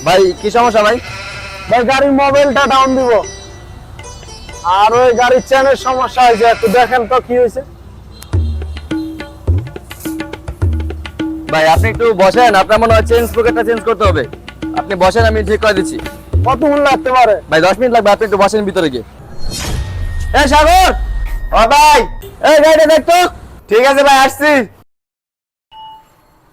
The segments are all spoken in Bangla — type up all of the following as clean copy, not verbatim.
ভাই ভাই কি সমস্যা ভাই? ভাই গাড়ির মোবাইলটা ডাউন দিব, আর ওই গাড়ির চেনের সমস্যা হয়েছে, একটু দেখেন তো কি হয়েছে। ভাই আপনি একটু বসেন, আপনার মনে হয় চেঞ্জ পকেটটা চেঞ্জ করতে হবে। আপনি বসেন, আমি ঠিক করে দিচ্ছি। কতক্ষণ লাগতে পারে? ভাই 10 মিনিট লাগবে, আপনি একটু বসেন ভিতরে গিয়ে। এই সাগর, ও ভাই, এই গাড়িটা দেখতো। ঠিক আছে ভাই, আসছি।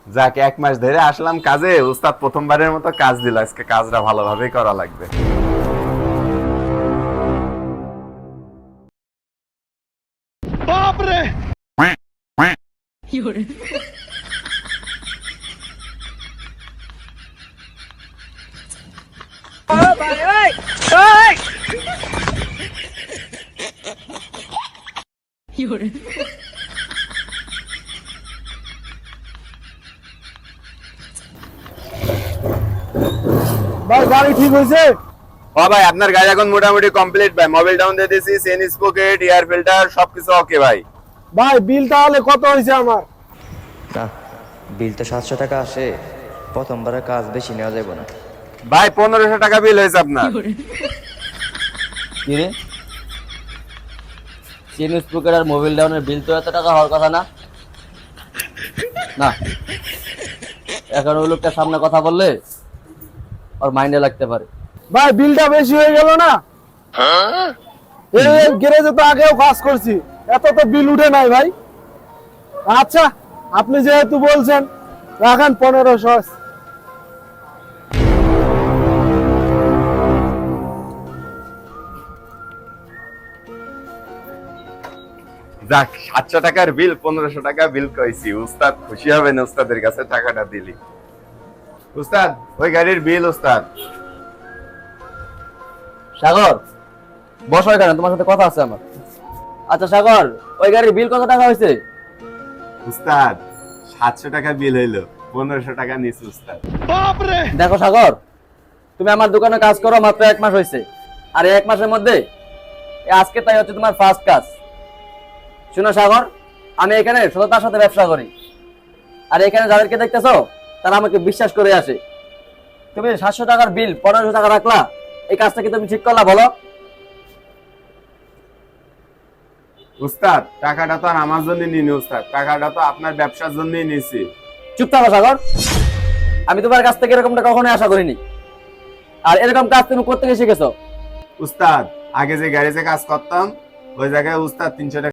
যাক, 1 মাস ধরে আসলাম কাজে, উস্তাদ প্রথমবারের মতো কাজ দিল, আজকে কাজটা ভালোভাবেই করা লাগবে। ভাই গাড়ি ঠিক হয়েছে? ও ভাই, আপনার গাড়ি এখন মোটামুটি কমপ্লিট ভাই। মোবাইল ডাউন দিয়ে দিয়েছি, চেন স্পকেট, এয়ার ফিল্টার সবকিছু ওকে ভাই। ভাই বিল তাহলে কত হয়েছে আমার? না, বিল তো 700 টাকা আসে, প্রথমবারের কাজ বেশি নেওয়া যাবে না। ভাই 1500 টাকা বিল হয়েছে আপনার। কি রে, চেন স্পোকের আর মোবাইল ডাউনের বিল তো এত টাকা হওয়ার কথা না। না, এখন ওই লোকটার সামনে কথা বললে ওর মাইন্ডে লাগতে পারে। ভাই বিলটা বেশি হয়ে গেল না? এই গ্যারেজে তো আগেও কাজ করছি, এত তো বিল উঠে নাই ভাই। আচ্ছা, আপনি যেহেতু বলছেন রাখেন 1500। যাক, 700 টাকার বিল 1500 টাকা বিল কইছি। উস্তাদ খুশি হবেন উস্তাদের কাছে টাকাটা দিলি। উস্তাদ, ওই গাড়ির বিল উস্তাদ। সাগর, বসো এখানে, তোমার সাথে কথা আছে আমার। আচ্ছা সাগর, ওই গাড়ির বিল কত টাকা হয়েছে? উস্তাদ 700 টাকা বিল হইলো, 1500 টাকা নিছে উস্তাদ। দেখো সাগর, তুমি আমার দোকানে কাজ করো মাত্র 1 মাস হয়েছে, আর এই 1 মাসের মধ্যে আজকে তাই হচ্ছে তোমার ফার্স্ট কাজ। শুনো সাগর, আমি এখানে সততার সাথে ব্যবসা করি, আর এখানে যাদেরকে দেখতেছো তারা আমাকে বিশ্বাস করে আসে। তুমি 700 টাকার বিল 1500 টাকা রাখলা, এই কাজটা কি তুমি ঠিক করলা বলো? উস্তাদ, টাকাটা তো আর আমার জন্য নিনি উস্তাদ, টাকাটা তো আপনার ব্যবসার জন্যই নিছি। চুপ থাকো সাগর, আমি তোমার কাছ থেকে এরকমটা কখনোই আশা করিনি। আর এরকম কাজ তুমি করতে গিয়ে শিখেছো? উস্তাদ, আগে যে গ্যারেজে কাজ করতাম ওই জায়গায় উস্তাদ 300 টাকা